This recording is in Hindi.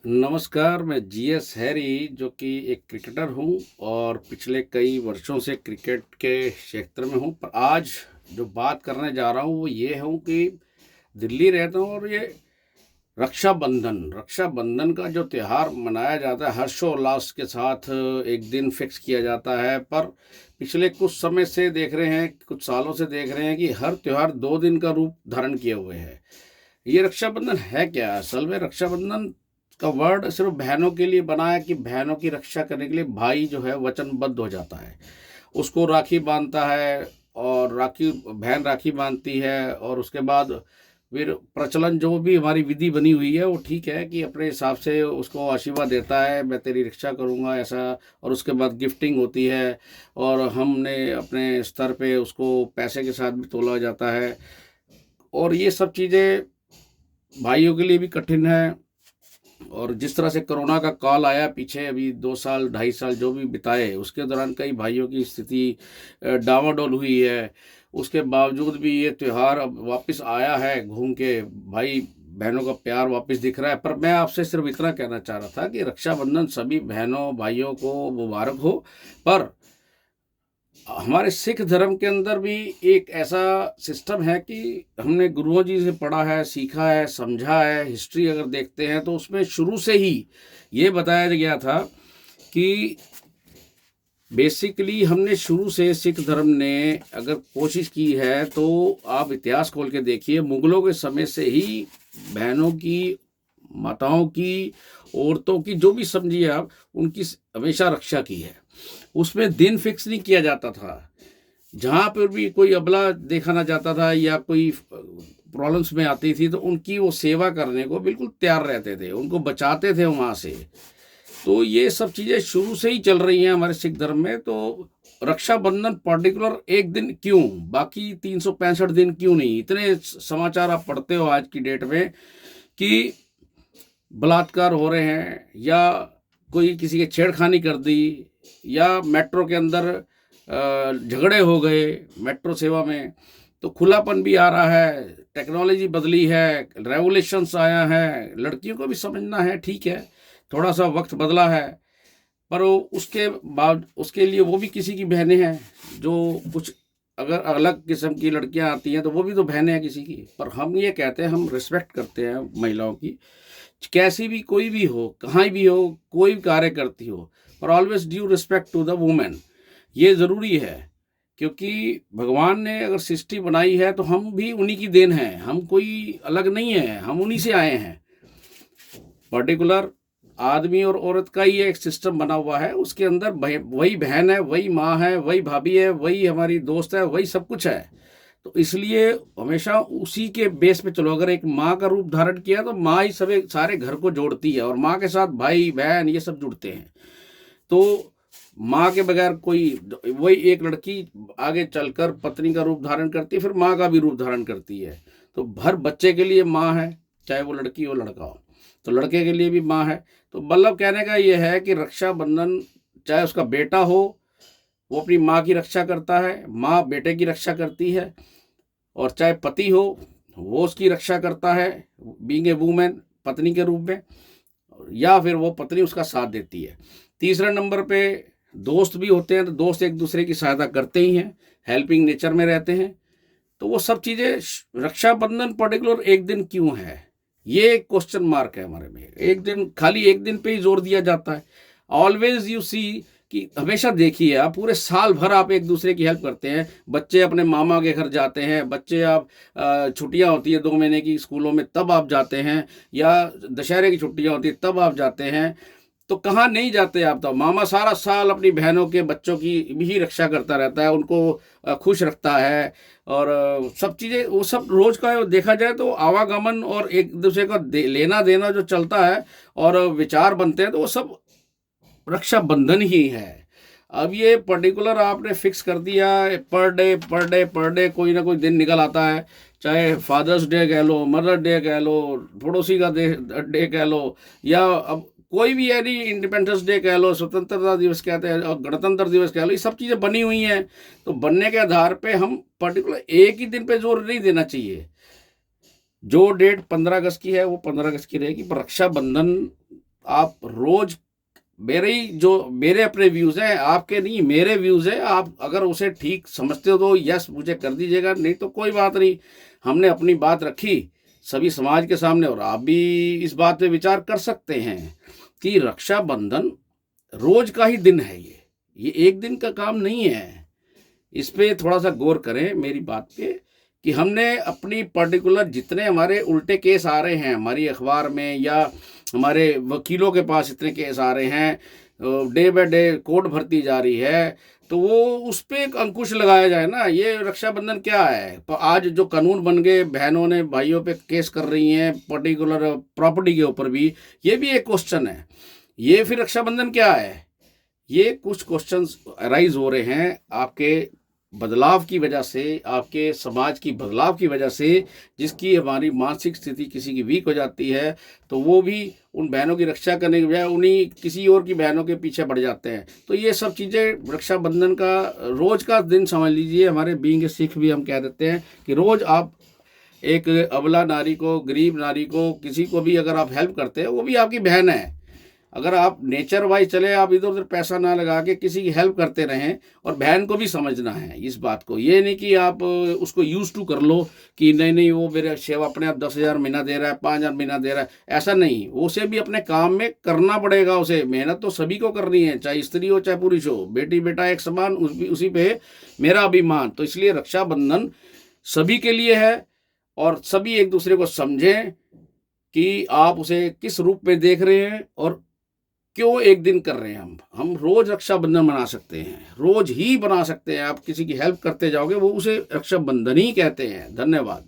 नमस्कार, मैं जीएस हैरी जो कि एक क्रिकेटर हूँ और पिछले कई वर्षों से क्रिकेट के क्षेत्र में हूँ। पर आज जो बात करने जा रहा हूँ वो ये हूँ कि दिल्ली रहता हूँ और ये रक्षाबंधन का जो त्यौहार मनाया जाता है हर्षोल्लास के साथ एक दिन फिक्स किया जाता है। पर पिछले कुछ समय से देख रहे हैं, कुछ सालों से देख रहे हैं कि हर त्यौहार 2 दिन का रूप धारण किए हुए है। ये रक्षाबंधन है क्या? असल में रक्षाबंधन का वर्ड सिर्फ बहनों के लिए बना है कि बहनों की रक्षा करने के लिए भाई जो है वचनबद्ध हो जाता है, उसको राखी बांधता है और राखी बहन राखी बांधती है। और उसके बाद फिर प्रचलन जो भी हमारी विधि बनी हुई है वो ठीक है कि अपने हिसाब से उसको आशीर्वाद देता है, मैं तेरी रक्षा करूँगा ऐसा। और उसके बाद गिफ्टिंग होती है और हमने अपने स्तर पे उसको पैसे के साथ भी तोला जाता है। और ये सब चीज़ें भाइयों के लिए भी कठिन है। और जिस तरह से कोरोना का काल आया पीछे, अभी 2 साल 2.5 साल जो भी बिताए, उसके दौरान कई भाइयों की स्थिति डामाडोल हुई है। उसके बावजूद भी ये त्यौहार अब वापस आया है घूम के, भाई बहनों का प्यार वापस दिख रहा है। पर मैं आपसे सिर्फ इतना कहना चाह रहा था कि रक्षाबंधन सभी बहनों भाइयों को मुबारक हो। पर हमारे सिख धर्म के अंदर भी एक ऐसा सिस्टम है कि हमने गुरुओं जी से पढ़ा है, सीखा है, समझा है। हिस्ट्री अगर देखते हैं तो उसमें शुरू से ही ये बताया गया था कि बेसिकली हमने शुरू से सिख धर्म ने अगर कोशिश की है तो आप इतिहास खोल के देखिए, मुगलों के समय से ही बहनों की, माताओं की, औरतों की, जो भी समझिए आप, उनकी हमेशा रक्षा की है। उसमें दिन फिक्स नहीं किया जाता था। जहाँ पर भी कोई अबला देखा ना जाता था या कोई प्रॉब्लम्स में आती थी तो उनकी वो सेवा करने को बिल्कुल तैयार रहते थे, उनको बचाते थे वहाँ से। तो ये सब चीज़ें शुरू से ही चल रही हैं हमारे सिख धर्म में। तो रक्षाबंधन पर्टिकुलर एक दिन क्यों, बाकी 365 दिन क्यों नहीं? इतने समाचार आप पढ़ते हो आज की डेट में कि बलात्कार हो रहे हैं या कोई किसी के छेड़खानी कर दी या मेट्रो के अंदर झगड़े हो गए मेट्रो सेवा में। तो खुलापन भी आ रहा है, टेक्नोलॉजी बदली है, रेवोल्यूशंस आया है, लड़कियों को भी समझना है, ठीक है थोड़ा सा वक्त बदला है। पर वो उसके बाद उसके लिए वो भी किसी की बहनें हैं। जो कुछ अगर अलग किस्म की लड़कियां आती हैं तो वो भी तो बहनें हैं किसी की। पर हम ये कहते हैं, हम रिस्पेक्ट करते हैं महिलाओं की, कैसी भी कोई भी हो, कहाँ भी हो, कोई भी कार्य करती हो, पर always due respect to the women. ये ज़रूरी है क्योंकि भगवान ने अगर सृष्टि बनाई है तो हम भी उन्हीं की देन है, हम कोई अलग नहीं है, हम उन्हीं से आए हैं। पर्टिकुलर आदमी और औरत का ही एक सिस्टम बना हुआ है, उसके अंदर वही बहन है, वही माँ है, वही भाभी है, वही हमारी दोस्त है, वही सब कुछ है। तो इसलिए हमेशा उसी के बेस पे चलो। अगर एक माँ का रूप धारण किया तो माँ ही सभी सारे घर को जोड़ती है और माँ के साथ भाई बहन ये सब जुड़ते हैं। तो माँ के बगैर कोई, वही एक लड़की आगे चलकर पत्नी का रूप धारण करती है, फिर माँ का भी रूप धारण करती है। तो हर बच्चे के लिए माँ है, चाहे वो लड़की हो लड़का हो। तो लड़के के लिए भी माँ है। तो मतलब कहने का ये है कि रक्षाबंधन, चाहे उसका बेटा हो वो अपनी माँ की रक्षा करता है, माँ बेटे की रक्षा करती है। और चाहे पति हो वो उसकी रक्षा करता है, बीइंग ए वूमेन, पत्नी के रूप में, या फिर वो पत्नी उसका साथ देती है। तीसरे नंबर पे दोस्त भी होते हैं, तो दोस्त एक दूसरे की सहायता करते ही हैं, हेल्पिंग नेचर में रहते हैं। तो वो सब चीज़ें, रक्षाबंधन पर्टिकुलर एक दिन क्यों है, ये एक क्वेश्चन मार्क है हमारे में। एक दिन, खाली एक दिन पे ही जोर दिया जाता है। ऑलवेज यू सी कि हमेशा देखिए आप, पूरे साल भर आप एक दूसरे की हेल्प करते हैं। बच्चे अपने मामा के घर जाते हैं, बच्चे आप छुट्टियां होती है 2 महीने की स्कूलों में तब आप जाते हैं, या दशहरे की छुट्टियां होती है तब आप जाते हैं। तो कहाँ नहीं जाते आप? तो मामा सारा साल अपनी बहनों के बच्चों की भी रक्षा करता रहता है, उनको खुश रखता है। और सब चीज़ें वो सब रोज का देखा जाए तो आवागमन और एक दूसरे का लेना देना जो चलता है और विचार बनते हैं, तो वो सब रक्षाबंधन ही है। अब ये पर्टिकुलर आपने फिक्स कर दिया, पर डे कोई ना कोई दिन निकल आता है, चाहे फादर्स डे कह लो, मदर डे कह लो, पड़ोसी का डे कह लो, या अब कोई भी यानी इंडिपेंडेंस डे कह लो, स्वतंत्रता दिवस कहते हैं, और गणतंत्र दिवस कह लो, ये सब चीज़ें बनी हुई हैं। तो बनने के आधार पे हम पर्टिकुलर एक ही दिन पे जोर नहीं देना चाहिए। जो डेट 15 अगस्त की है वो 15 अगस्त की रहेगी, पर रक्षाबंधन आप रोज मेरे अपने व्यूज़ हैं, आपके नहीं, मेरे व्यूज़ हैं। आप अगर उसे ठीक समझते हो तो यस मुझे कर दीजिएगा, नहीं तो कोई बात नहीं। हमने अपनी बात रखी सभी समाज के सामने, और आप भी इस बात पे विचार कर सकते हैं कि रक्षाबंधन रोज का ही दिन है। ये एक दिन का काम नहीं है। इस पे थोड़ा सा गौर करें मेरी बात पे, कि हमने अपनी पर्टिकुलर जितने हमारे उल्टे केस आ रहे हैं हमारी अखबार में, या हमारे वकीलों के पास इतने केस आ रहे हैं, डे बाय डे कोर्ट भरती जा रही है, तो वो उस पर एक अंकुश लगाया जाए ना। ये रक्षाबंधन क्या है? तो आज जो कानून बन गए, बहनों ने भाइयों पे केस कर रही हैं पर्टिकुलर प्रॉपर्टी के ऊपर भी, ये भी एक क्वेश्चन है। ये फिर रक्षाबंधन क्या है? ये कुछ क्वेश्चंस अराइज हो रहे हैं आपके बदलाव की वजह से, आपके समाज की बदलाव की वजह से, जिसकी हमारी मानसिक स्थिति किसी की वीक हो जाती है, तो वो भी उन बहनों की रक्षा करने के बजाय उन्हीं किसी और की बहनों के पीछे बढ़ जाते हैं। तो ये सब चीज़ें रक्षाबंधन का रोज़ का दिन समझ लीजिए। हमारे बीइंग ए सिख भी हम कह देते हैं कि रोज़ आप एक अबला नारी को, गरीब नारी को, किसी को भी अगर आप हेल्प करते हैं, वो भी आपकी बहन है। अगर आप नेचर वाइज चले, आप इधर उधर पैसा ना लगा के किसी की हेल्प करते रहें, और बहन को भी समझना है इस बात को। ये नहीं कि आप उसको यूज टू कर लो कि नहीं नहीं वो मेरे सेवा अपने आप 10,000 महीना दे रहा है, 5,000 महीना दे रहा है, ऐसा नहीं। उसे भी अपने काम में करना पड़ेगा। उसे मेहनत तो सभी को करनी है, चाहे स्त्री हो चाहे पुरुष हो, बेटी बेटा एक समान, उसी पे मेरा अभिमान। तो इसलिए रक्षाबंधन सभी के लिए है, और सभी एक दूसरे को समझें कि आप उसे किस रूप में देख रहे हैं और क्यों एक दिन कर रहे हैं। हम रोज रक्षाबंधन बना सकते हैं, रोज ही बना सकते हैं। आप किसी की हेल्प करते जाओगे, वो उसे रक्षाबंधन ही कहते हैं। धन्यवाद।